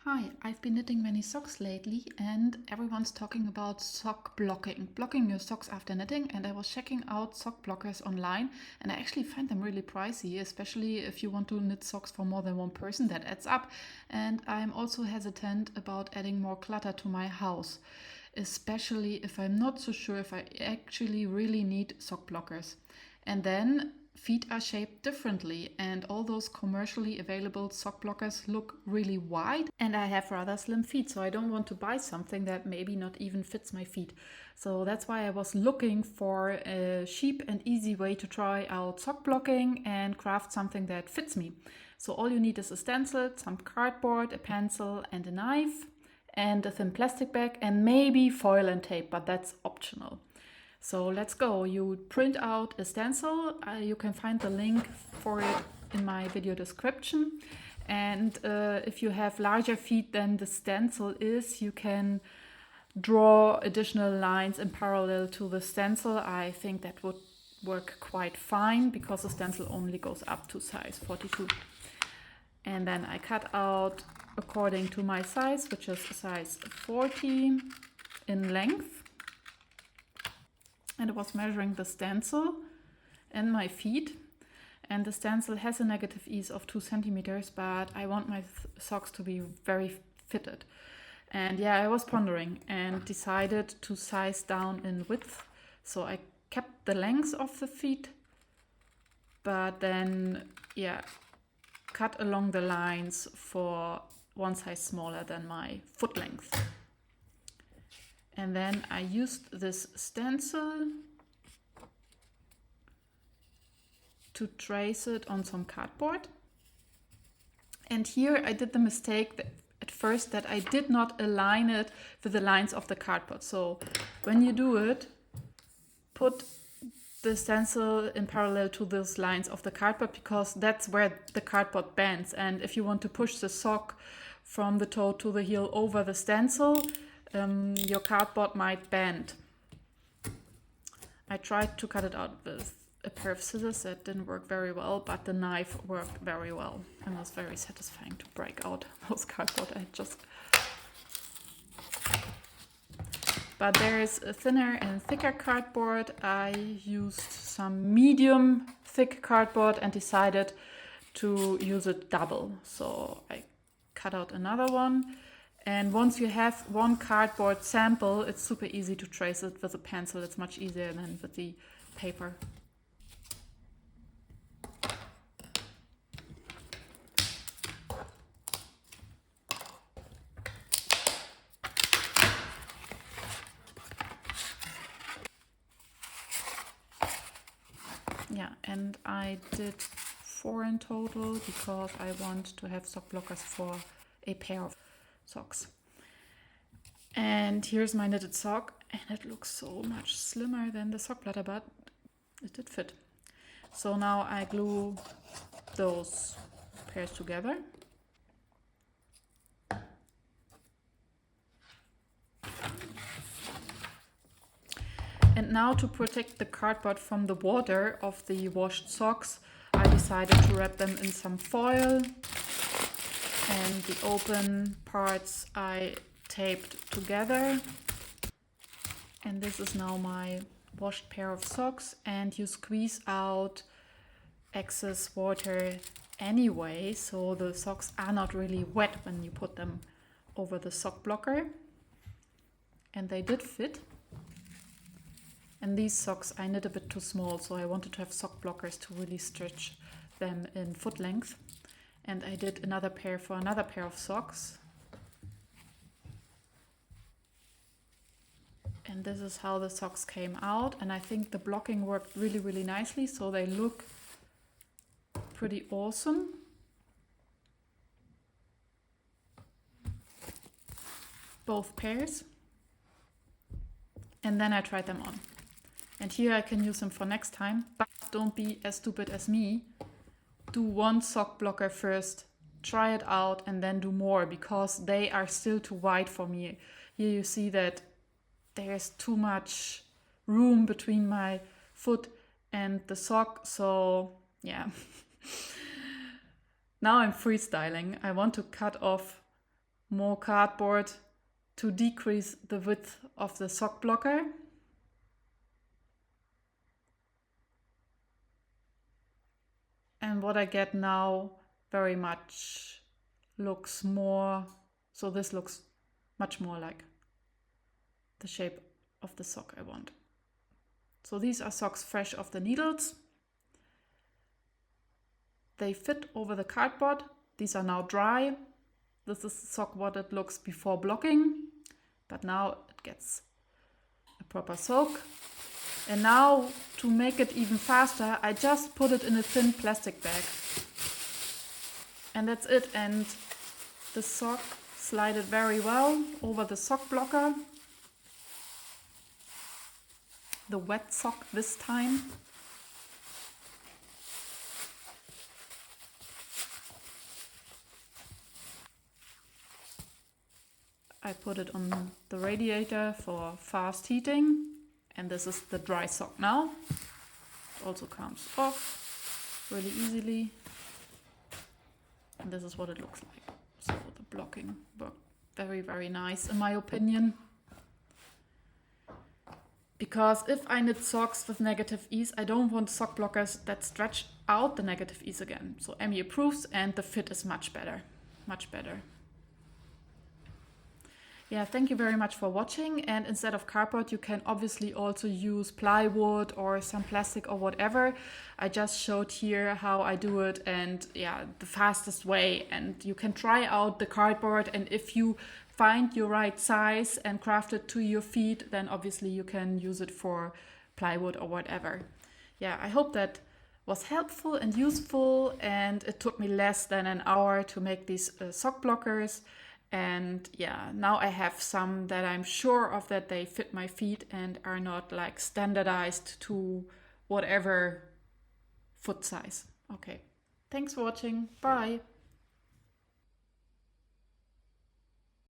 Hi, I've been knitting many socks lately and everyone's talking about sock blocking your socks after knitting, and I was checking out sock blockers online and I actually find them really pricey, especially if you want to knit socks for more than one person. That adds up. And I'm also hesitant about adding more clutter to my house, especially if I'm not so sure if I actually really need sock blockers. And then feet are shaped differently, and all those commercially available sock blockers look really wide, and I have rather slim feet, so I don't want to buy something that maybe not even fits my feet. So that's why I was looking for a cheap and easy way to try out sock blocking and craft something that fits me. So all you need is a stencil, some cardboard, a pencil and a knife, and a thin plastic bag, and maybe foil and tape, but that's optional. So let's go. You print out a stencil. You can find the link for it in my video description. And if you have larger feet than the stencil is, you can draw additional lines in parallel to the stencil. I think that would work quite fine because the stencil only goes up to size 42. And then I cut out according to my size, which is size 40 in length. And I was measuring the stencil and my feet, and the stencil has a negative ease of 2 centimeters, but I want my socks to be very fitted. And yeah, I was pondering and decided to size down in width. So I kept the length of the feet, but then cut along the lines for one size smaller than my foot length. And then I used this stencil to trace it on some cardboard. And here I did the mistake at first that I did not align it with the lines of the cardboard. So when you do it, put the stencil in parallel to those lines of the cardboard, because that's where the cardboard bends. And if you want to push the sock from the toe to the heel over the stencil, your cardboard might bend. I tried to cut it out with a pair of scissors. That didn't work very well, but the knife worked very well and was very satisfying to break out those cardboard edges. But there is a thinner and thicker cardboard. I used some medium thick cardboard and decided to use it double. So I cut out another one. And once you have one cardboard sample, it's super easy to trace it with a pencil. It's much easier than with the paper. Yeah, and I did 4 in total because I want to have sock blockers for a pair of socks. And here's my knitted sock, and it looks so much slimmer than the sock bladder, but it did fit. So now I glue those pairs together. And now, to protect the cardboard from the water of the washed socks, I decided to wrap them in some foil. And the open parts I taped together. And this is now my washed pair of socks, and you squeeze out excess water anyway, so the socks are not really wet when you put them over the sock blocker. And they did fit. And these socks I knit a bit too small, so I wanted to have sock blockers to really stretch them in foot length. And I did another pair for another pair of socks. And this is how the socks came out. And I think the blocking worked really, really nicely. So they look pretty awesome. Both pairs. And then I tried them on. And here I can use them for next time. But don't be as stupid as me. Do one sock blocker first, try it out, and then do more, because they are still too wide for me. Here you see that there's too much room between my foot and the sock, so yeah. Now I'm freestyling. I want to cut off more cardboard to decrease the width of the sock blocker. And what I get now very much looks more, so this looks much more like the shape of the sock I want. So these are socks fresh off the needles. They fit over the cardboard. These are now dry. This is the sock what it looks before blocking, but now it gets a proper soak. And now to make it even faster, I just put it in a thin plastic bag. And that's it. And the sock slided very well over the sock blocker. The wet sock this time. I put it on the radiator for fast heating, and this is the dry sock now. It also comes off really easily, and this is what it looks like. So the blocking worked very, very nice in my opinion. Because if I knit socks with negative ease, I don't want sock blockers that stretch out the negative ease again. So Emmy approves, and the fit is much better, much better. Yeah, thank you very much for watching. And instead of cardboard, you can obviously also use plywood or some plastic or whatever. I just showed here how I do it, and yeah, the fastest way. And you can try out the cardboard, and if you find your right size and craft it to your feet, then obviously you can use it for plywood or whatever. Yeah, I hope that was helpful and useful, and it took me less than an hour to make these sock blockers. And yeah, now I have some that I'm sure of that they fit my feet and are not like standardized to whatever foot size. Okay, thanks for watching. Bye.